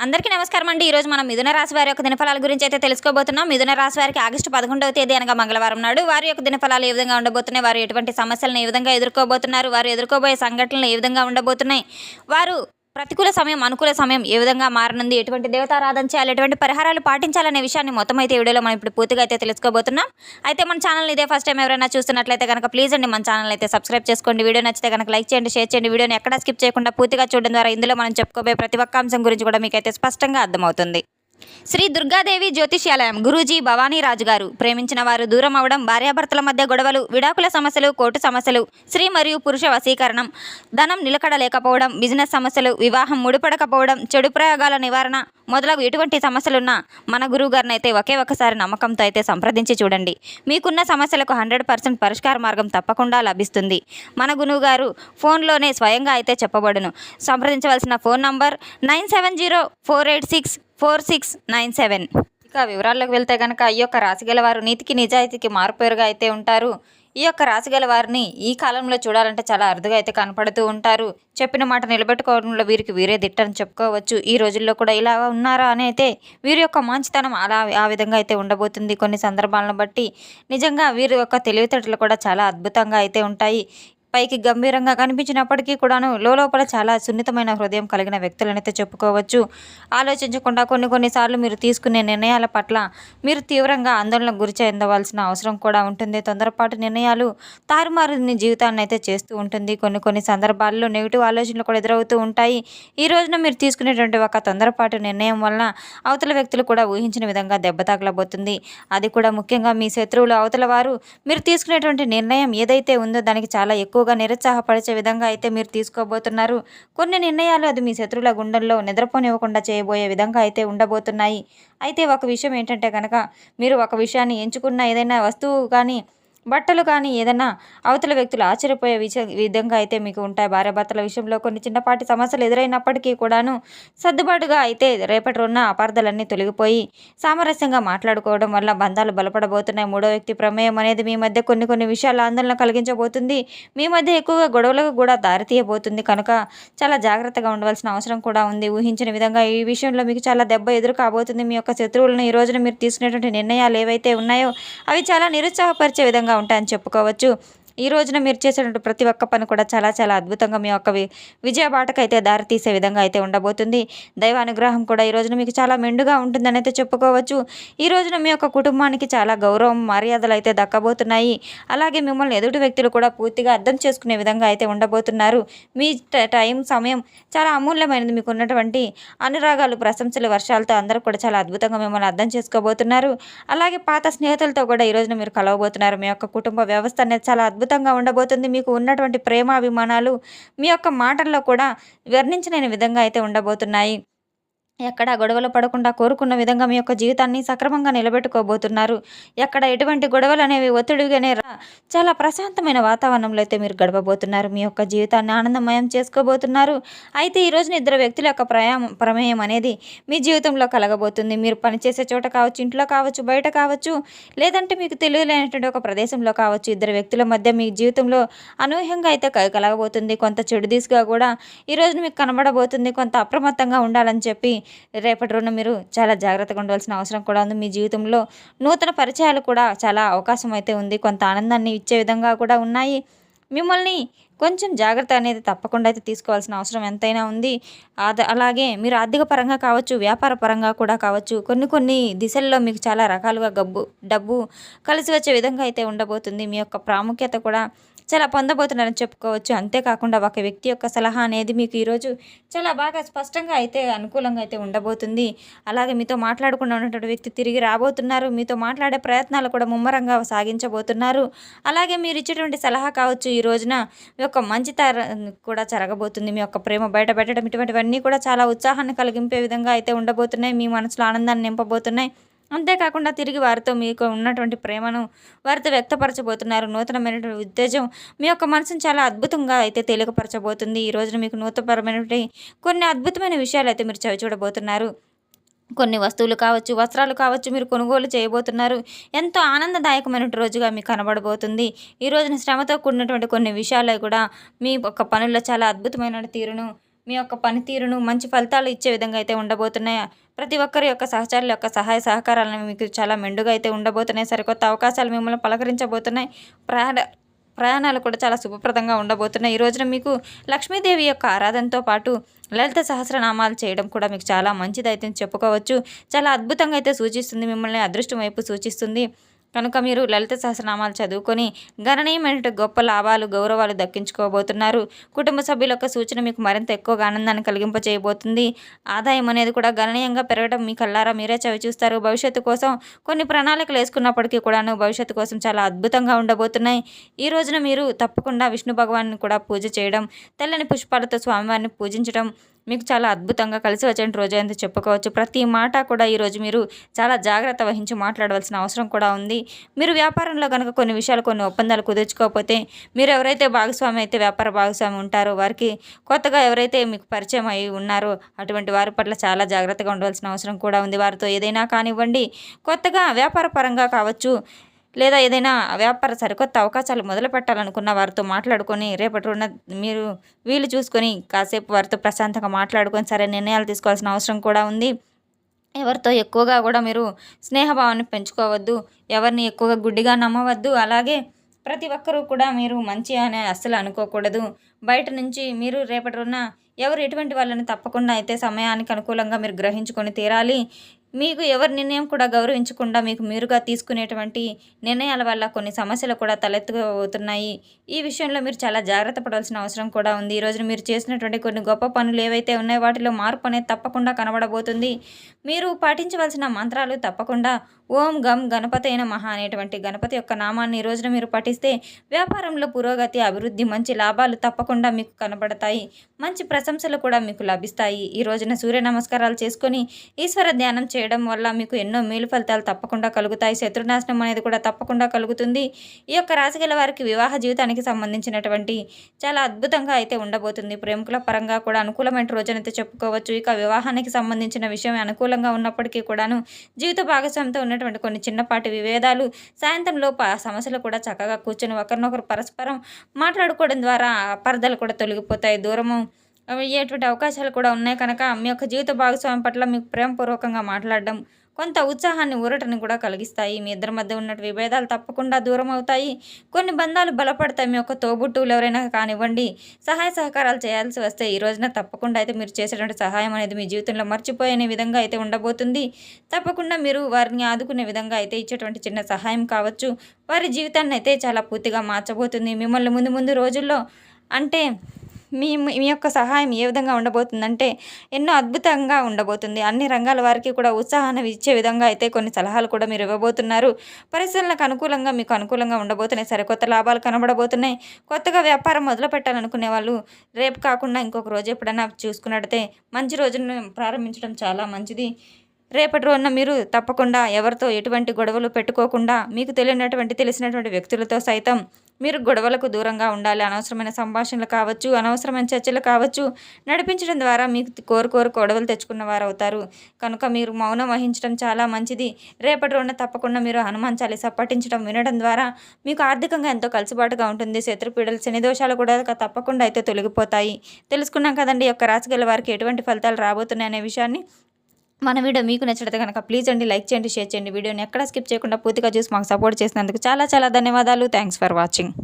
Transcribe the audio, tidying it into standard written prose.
అందరికీ నమస్కారం అండి. ఈరోజు మనం మిథున రాశి వారి యొక్క దినఫలాల గురించి అయితే తెలుసుకోబోతున్నాం. మిథున రాశి వారికి ఆగస్టు 11వ తేదీ అనగా మంగళవారం నాడు వారి యొక్క దినఫలాలు ఏ విధంగా ఉండబోతున్నాయి, వారు ఎటువంటి సమస్యలను ఏ విధంగా ఎదుర్కోబోతున్నారు, వారు ఎదుర్కోబోయే సంఘటనలు ఏ విధంగా ఉండబోతున్నాయి, వారు ప్రతికూల సమయం అనుకూల సమయం ఏ విధంగా మారనుంది, ఎటువంటి దేవతారాధన చేయాలి, ఎటువంటి పరిహారాలు పాటించాలనే విషయాన్ని మొత్తం అయితే ఈ వీడియోలో మనం ఇప్పుడు పూర్తిగా అయితే తెలుసుకోబోతున్నాం. అయితే మన ఛానల్ ఇదే ఫస్ట్ టైం ఎవరైనా చూస్తున్నట్లయితే కనుక ప్లీజ్ అండి మన ఛానల్ అయితే సబ్స్క్రైబ్ చేసుకోండి. వీడియో నచ్చితే కనుక లైక్ చేయండి, షేర్ చేయండి. వీడియోని ఎక్కడ స్కిప్ చేయకుండా పూర్తిగా చూడడం ద్వారా ఇందులో మనం చెప్పుకోబోయే ప్రతి ఒక్క అంశం గురించి కూడా మీకైతే స్పష్టంగా అర్థమవుతుంది. శ్రీ దుర్గాదేవి జ్యోతిష్యాలయం గురూజీ భవానీ రాజు గారు. ప్రేమించిన వారు దూరం అవడం, భార్యాభర్తల మధ్య గొడవలు, విడాకుల సమస్యలు, కోర్టు సమస్యలు, స్త్రీ మరియు పురుష వశీకరణం, ధనం నిలకడ లేకపోవడం, బిజినెస్ సమస్యలు, వివాహం ముడిపడకపోవడం, చెడు ప్రయోగాల నివారణ మొదలగు ఎటువంటి సమస్యలున్నా మన గురువు గారిని అయితే ఒకే ఒకసారి నమ్మకంతో అయితే సంప్రదించి చూడండి. మీకున్న సమస్యలకు 100% పరిష్కార మార్గం తప్పకుండా లభిస్తుంది. మన గురువు గారు ఫోన్లోనే స్వయంగా అయితే చెప్పబడును. సంప్రదించవలసిన ఫోన్ నంబర్ 9704864697. ఇక వివరాల్లోకి వెళ్తే కనుక ఈ యొక్క రాశి గల వారు నీతికి నిజాయితీకి మారుపేరుగా అయితే ఉంటారు. ఈ యొక్క రాశి గల వారిని ఈ కాలంలో చూడాలంటే చాలా అరుదుగా అయితే కనపడుతూ ఉంటారు. చెప్పిన మాట నిలబెట్టుకోవడంలో వీరికి వీరే దిట్టని చెప్పుకోవచ్చు. ఈ రోజుల్లో కూడా ఇలా ఉన్నారా అని అయితే వీరి యొక్క మంచితనం అలా ఆ విధంగా అయితే ఉండబోతుంది. కొన్ని సందర్భాలను బట్టి నిజంగా వీరి యొక్క తెలివితేటలు కూడా చాలా అద్భుతంగా అయితే ఉంటాయి. పైకి గంభీరంగా కనిపించినప్పటికీ కూడాను లోపల చాలా సున్నితమైన హృదయం కలిగిన వ్యక్తులనైతే చెప్పుకోవచ్చు. ఆలోచించకుండా కొన్నిసార్లు మీరు తీసుకునే నిర్ణయాల పట్ల మీరు తీవ్రంగా ఆందోళనకు గురి చెందవలసిన అవసరం కూడా ఉంటుంది. తొందరపాటు నిర్ణయాలు తారుమారు జీవితాన్ని అయితే చేస్తూ ఉంటుంది. కొన్ని సందర్భాల్లో నెగిటివ్ ఆలోచనలు కూడా ఎదురవుతూ ఉంటాయి. ఈ రోజున మీరు తీసుకునేటువంటి ఒక తొందరపాటు నిర్ణయం వలన అవతల వ్యక్తులు కూడా ఊహించిన విధంగా దెబ్బ తగలబోతుంది. అది కూడా ముఖ్యంగా మీ శత్రువులు అవతల వారు మీరు తీసుకునేటువంటి నిర్ణయం ఏదైతే ఉందో దానికి చాలా ఎక్కువ నిరుత్సాహపరిచే విధంగా అయితే మీరు తీసుకోబోతున్నారు. కొన్ని నిర్ణయాలు అది మీ శత్రువుల గుండెల్లో నిద్రపోనివ్వకుండా చేయబోయే విధంగా అయితే ఉండబోతున్నాయి. అయితే ఒక విషయం ఏంటంటే కనుక మీరు ఒక విషయాన్ని ఎంచుకున్న ఏదైనా వస్తువు కానీ బట్టలు కానీ ఏదైనా అవతల వ్యక్తులు ఆశ్చర్యపోయే విధంగా అయితే మీకు ఉంటాయి. భార్యాభర్తల విషయంలో కొన్ని చిన్నపాటి సమస్యలు ఎదురైనప్పటికీ కూడాను సర్దుబాటుగా అయితే రేపటి రోజున అపార్థాలన్నీ తొలగిపోయి సామరస్యంగా మాట్లాడుకోవడం వల్ల బంధాలు బలపడబోతున్నాయి. మూడో వ్యక్తి ప్రమేయం అనేది మీ మధ్య కొన్ని విషయాల ఆందోళన కలిగించబోతుంది. మీ మధ్య ఎక్కువగా గొడవలకు కూడా దారితీయబోతుంది. కనుక చాలా జాగ్రత్తగా ఉండవలసిన అవసరం కూడా ఉంది. ఊహించిన విధంగా ఈ విషయంలో మీకు చాలా దెబ్బ ఎదురు కాబోతుంది. మీ యొక్క శత్రువులను ఈ రోజున మీరు తీసుకునేటువంటి నిర్ణయాలు ఏవైతే ఉన్నాయో అవి చాలా నిరుత్సాహపరిచే విధంగా ఉంటాయని చెప్పుకోవచ్చు. ఈ రోజున మీరు చేసేటువంటి ప్రతి ఒక్క పని కూడా చాలా అద్భుతంగా మీ యొక్క విజయ బాటకైతే దారితీసే విధంగా అయితే ఉండబోతుంది. దైవానుగ్రహం కూడా ఈ రోజున మీకు చాలా మెండుగా ఉంటుందని అయితే చెప్పుకోవచ్చు. ఈ రోజున మీ యొక్క కుటుంబానికి చాలా గౌరవం మర్యాదలు అయితే దక్కబోతున్నాయి. అలాగే మిమ్మల్ని ఎదుటి వ్యక్తులు కూడా పూర్తిగా అర్థం చేసుకునే విధంగా అయితే ఉండబోతున్నారు. మీ సమయం చాలా అమూల్యమైనది. మీకు ఉన్నటువంటి అనురాగాలు, ప్రశంసలు, వర్షాలతో అందరూ కూడా చాలా అద్భుతంగా మిమ్మల్ని అర్థం చేసుకోబోతున్నారు. అలాగే పాత స్నేహితులతో కూడా ఈ రోజున మీరు కలవబోతున్నారు. మీ యొక్క కుటుంబ వ్యవస్థ అనేది చాలా అద్భుతంగా ఉండబోతుంది. మీకు ఉన్నటువంటి ప్రేమాభిమానాలు మీ యొక్క మాటల్లో కూడా వర్ణించలేని విధంగా అయితే ఉండబోతున్నాయి. ఎక్కడ గొడవలు పడకుండా కోరుకున్న విధంగా మీ యొక్క జీవితాన్ని సక్రమంగా నిలబెట్టుకోబోతున్నారు. ఎక్కడ ఎటువంటి గొడవలు అనేవి ఒత్తిడిగానే చాలా ప్రశాంతమైన వాతావరణంలో అయితే మీరు గడపబోతున్నారు. మీ యొక్క జీవితాన్ని ఆనందమయం చేసుకోబోతున్నారు. అయితే ఈ రోజున ఇద్దరు వ్యక్తుల యొక్క ప్రమేయం అనేది మీ జీవితంలో కలగబోతుంది. మీరు పనిచేసే చోట కావచ్చు, ఇంట్లో కావచ్చు, బయట కావచ్చు, లేదంటే మీకు తెలియలేనటువంటి ఒక ప్రదేశంలో కావచ్చు, ఇద్దరు వ్యక్తుల మధ్య మీ జీవితంలో అనూహ్యంగా అయితే కలగబోతుంది. కొంత చెడు దిశగా కూడా ఈ రోజున మీకు కనబడబోతుంది. కొంత అప్రమత్తంగా ఉండాలని చెప్పి రేపటి రోజున మీరు చాలా జాగ్రత్తగా ఉండవలసిన అవసరం కూడా ఉంది. మీ జీవితంలో నూతన పరిచయాలు కూడా చాలా అవకాశం అయితే ఉంది. కొంత ఆనందాన్ని ఇచ్చే విధంగా కూడా ఉన్నాయి. మిమ్మల్ని కొంచెం జాగ్రత్త అనేది తప్పకుండా అయితే తీసుకోవాల్సిన అవసరం ఎంతైనా ఉంది. అలాగే మీరు ఆర్థిక పరంగా కావచ్చు, వ్యాపార పరంగా కూడా కావచ్చు, కొన్ని దిశల్లో మీకు చాలా రకాలుగా డబ్బు కలిసి వచ్చే విధంగా అయితే ఉండబోతుంది. మీ యొక్క ప్రాముఖ్యత కూడా చాలా పొందబోతున్నారని చెప్పుకోవచ్చు. అంతేకాకుండా ఒక వ్యక్తి యొక్క సలహా అనేది మీకు ఈరోజు చాలా బాగా స్పష్టంగా అయితే అనుకూలంగా అయితే ఉండబోతుంది. అలాగే మీతో మాట్లాడకుండా ఉన్నటువంటి వ్యక్తి తిరిగి రాబోతున్నారు. మీతో మాట్లాడే ప్రయత్నాలు కూడా ముమ్మరంగా సాగించబోతున్నారు. అలాగే మీరు ఇచ్చేటువంటి సలహా కావచ్చు ఈ రోజున మీ యొక్క మంచి కూడా జరగబోతుంది. మీ యొక్క ప్రేమ బయట పెట్టడం ఇటువంటివన్నీ కూడా చాలా ఉత్సాహాన్ని కలిగింపే విధంగా అయితే ఉండబోతున్నాయి. మీ మనసులో ఆనందాన్ని నింపబోతున్నాయి. అంతేకాకుండా తిరిగి వారితో మీకు ఉన్నటువంటి ప్రేమను వారితో వ్యక్తపరచబోతున్నారు. నూతనమైనటువంటి ఉత్తేజం మీ యొక్క మనసును చాలా అద్భుతంగా అయితే తేలికపరచబోతుంది. ఈ రోజున మీకు నూతనపరమైనటువంటి కొన్ని అద్భుతమైన విషయాలు అయితే మీరు చూడబోతున్నారు. కొన్ని వస్తువులు కావచ్చు, వస్త్రాలు కావచ్చు మీరు కొనుగోలు చేయబోతున్నారు. ఎంతో ఆనందదాయకమైన రోజుగా మీకు కనబడబోతుంది. ఈ రోజున శ్రమతో కూడినటువంటి కొన్ని విషయాలు కూడా మీ యొక్క పనుల్లో చాలా అద్భుతమైన తీరును మీ యొక్క పనితీరును మంచి ఫలితాలు ఇచ్చే విధంగా అయితే ఉండబోతున్నాయి. ప్రతి ఒక్కరి యొక్క సహచరుల యొక్క సహాయ సహకారాలను మీకు చాలా మెండుగా అయితే ఉండబోతున్నాయి. సరికొత్త అవకాశాలు మిమ్మల్ని పలకరించబోతున్నాయి. ప్రయాణ ప్రయాణాలు కూడా చాలా శుభప్రదంగా ఉండబోతున్నాయి. ఈ రోజున మీకు లక్ష్మీదేవి యొక్క ఆరాధనతో పాటు లలిత సహస్రనామాలు చేయడం కూడా మీకు చాలా మంచిదైతే చెప్పుకోవచ్చు. చాలా అద్భుతంగా అయితే సూచిస్తుంది. మిమ్మల్ని అదృష్టం వైపు సూచిస్తుంది. కనుక మీరు లలిత సహస్రనామాలు చదువుకొని గణనీయమైన గొప్ప లాభాలు గౌరవాలు దక్కించుకోబోతున్నారు. కుటుంబ సభ్యుల యొక్క సూచన మీకు మరింత ఎక్కువగా ఆనందాన్ని కలిగింపచేయబోతుంది. ఆదాయం అనేది కూడా గణనీయంగా పెరగడం మీ కళ్ళారా మీరే చవి చూస్తారు. భవిష్యత్తు కోసం కొన్ని ప్రణాళికలు వేసుకున్నప్పటికీ కూడాను భవిష్యత్తు కోసం చాలా అద్భుతంగా ఉండబోతున్నాయి. ఈ రోజున మీరు తప్పకుండా విష్ణు భగవాన్ని కూడా పూజ చేయడం, తెల్లని పుష్పాలతో స్వామివారిని పూజించడం మీకు చాలా అద్భుతంగా కలిసి వచ్చిన రోజు అని చెప్పుకోవచ్చు. ప్రతి మాట కూడా ఈరోజు మీరు చాలా జాగ్రత్త వహించి మాట్లాడవలసిన అవసరం కూడా ఉంది. మీరు వ్యాపారంలో కనుక కొన్ని విషయాలు కొన్ని ఒప్పందాలు కుదుర్చుకోకపోతే మీరు ఎవరైతే భాగస్వామి అయితే వ్యాపార భాగస్వామి ఉంటారో వారికి కొత్తగా ఎవరైతే మీకు పరిచయం అయి ఉన్నారో అటువంటి వారి పట్ల చాలా జాగ్రత్తగా ఉండవలసిన అవసరం కూడా ఉంది. వారితో ఏదైనా కానివ్వండి, కొత్తగా వ్యాపార పరంగా కావచ్చు లేదా ఏదైనా వ్యాపార సరికొత్త అవకాశాలు మొదలు పెట్టాలనుకున్న వారితో మాట్లాడుకొని రేపటి రోజున మీరు వీలు చూసుకొని కాసేపు వారితో ప్రశాంతంగా మాట్లాడుకొని సరైన నిర్ణయాలు తీసుకోవాల్సిన అవసరం కూడా ఉంది. ఎవరితో ఎక్కువగా కూడా మీరు స్నేహభావాన్ని పెంచుకోవద్దు. ఎవరిని ఎక్కువగా గుడ్డిగా నమ్మవద్దు. అలాగే ప్రతి ఒక్కరూ కూడా మీరు మంచి అని అస్సలు అనుకోకూడదు. బయట నుంచి మీరు రేపటి రోజున ఎవరు ఎటువంటి వాళ్ళని తప్పకుండా అయితే సమయానికి అనుకూలంగా మీరు గ్రహించుకొని తీరాలి. మీకు ఎవరి నిర్ణయం కూడా గౌరవించకుండా మీకు మీరుగా తీసుకునేటువంటి నిర్ణయాల వల్ల కొన్ని సమస్యలు కూడా తలెత్తుకుపోతున్నాయి. ఈ విషయంలో మీరు చాలా జాగ్రత్త పడాల్సిన అవసరం కూడా ఉంది. ఈ రోజున మీరు చేసినటువంటి కొన్ని గొప్ప పనులు ఏవైతే ఉన్నాయో వాటిలో మార్పు అనేది తప్పకుండా కనబడబోతుంది. మీరు పాటించవలసిన మంత్రాలు తప్పకుండా ఓం గం గణపతైన మహా అనేటువంటి గణపతి యొక్క నామాన్ని ఈ రోజున మీరు పఠిస్తే వ్యాపారంలో పురోగతి, అభివృద్ధి, మంచి లాభాలు తప్పకుండా మీకు కనబడతాయి. మంచి ప్రశంసలు కూడా మీకు లభిస్తాయి. ఈ రోజున సూర్య నమస్కారాలు చేసుకొని ఈశ్వర ధ్యానం చేయడం వల్ల మీకు ఎన్నో మేలు ఫలితాలు తప్పకుండా కలుగుతాయి. శత్రునాశనం అనేది కూడా తప్పకుండా కలుగుతుంది. ఈ యొక్క రాశి గల వారికి వివాహ జీవితానికి సంబంధించినటువంటి చాలా అద్భుతంగా అయితే ఉండబోతుంది. ప్రేమికుల పరంగా కూడా అనుకూలమైన రోజునైతే చెప్పుకోవచ్చు. ఇక వివాహానికి సంబంధించిన విషయం అనుకూలంగా ఉన్నప్పటికీ కూడాను జీవిత భాగస్వామితో ఉన్నటువంటి కొన్ని చిన్నపాటి విభేదాలు సాయంత్రం లోపు ఆ సమస్యలు కూడా చక్కగా కూర్చొని ఒకరినొకరు పరస్పరం మాట్లాడుకోవడం ద్వారా అపార్థాలు కూడా తొలగిపోతాయి. దూరము అయ్యేటువంటి అవకాశాలు కూడా ఉన్నాయి. కనుక మీ యొక్క జీవిత భాగస్వామి పట్ల మీకు ప్రేమపూర్వకంగా మాట్లాడడం కొంత ఉత్సాహాన్ని ఊరటని కూడా కలిగిస్తాయి. మీ ఇద్దరి మధ్య ఉన్న విభేదాలు తప్పకుండా దూరం అవుతాయి. కొన్ని బంధాలు బలపడతాయి. మీ యొక్క తోబుట్టువులు ఎవరైనా కానివ్వండి సహాయ సహకారాలు చేయాల్సి వస్తే ఈ రోజున తప్పకుండా అయితే మీరు చేసేటువంటి సహాయం అనేది మీ జీవితంలో మర్చిపోయే విధంగా అయితే ఉండబోతుంది. తప్పకుండా మీరు వారిని ఆదుకునే విధంగా అయితే ఇచ్చేటువంటి చిన్న సహాయం కావచ్చు వారి జీవితాన్ని అయితే చాలా పూర్తిగా మార్చబోతుంది. మిమ్మల్ని ముందు ముందు రోజుల్లో అంటే మీ మీ యొక్క సహాయం ఏ విధంగా ఉండబోతుందంటే ఎన్నో అద్భుతంగా ఉండబోతుంది. అన్ని రంగాల వారికి కూడా ఉత్సాహాన్ని ఇచ్చే విధంగా అయితే కొన్ని సలహాలు కూడా మీరు ఇవ్వబోతున్నారు. పరిశీలనకు అనుకూలంగా మీకు అనుకూలంగా ఉండబోతున్నాయి. సరికొత్త లాభాలు కనబడబోతున్నాయి. కొత్తగా వ్యాపారం మొదలు పెట్టాలనుకునే వాళ్ళు రేపు కాకుండా ఇంకొక రోజు ఎప్పుడైనా చూసుకున్నట్టయితే మంచి రోజును ప్రారంభించడం చాలా మంచిది. రేపటి రోజున మీరు తప్పకుండా ఎవరితో ఎటువంటి గొడవలు పెట్టుకోకుండా మీకు తెలిసినటువంటి వ్యక్తులతో సైతం మీరు గొడవలకు దూరంగా ఉండాలి. అనవసరమైన సంభాషణలు కావచ్చు, అనవసరమైన చర్చలు కావచ్చు నడిపించడం ద్వారా మీకు కోరు గొడవలు తెచ్చుకున్న వారు అవుతారు. కనుక మీరు మౌనం వహించడం చాలా మంచిది. రేపటి రోజున తప్పకుండా మీరు హనుమాన్ చాలీసా పఠించడం వినడం ద్వారా మీకు ఆర్థికంగా ఎంతో కలిసిబాటుగా ఉంటుంది. శత్రుపీడలు, శని దోషాలు కూడా తప్పకుండా అయితే తొలగిపోతాయి. తెలుసుకున్నాం కదండి యొక్క రాశి గల వారికి ఎటువంటి ఫలితాలు రాబోతున్నాయి అనే విషయాన్ని. మన వీడియో మీకు నచ్చినట్లయితే కనుక ప్లీజ్ అండి లైక్ చేయండి, షేర్ చేయండి. వీడియోని ఎక్కడ స్కిప్ చేయకుండా పూర్తిగా చూసి మాకు సపోర్ట్ చేసినందుకు చాలా చాలా ధన్యవాదాలు. Thanks for watching.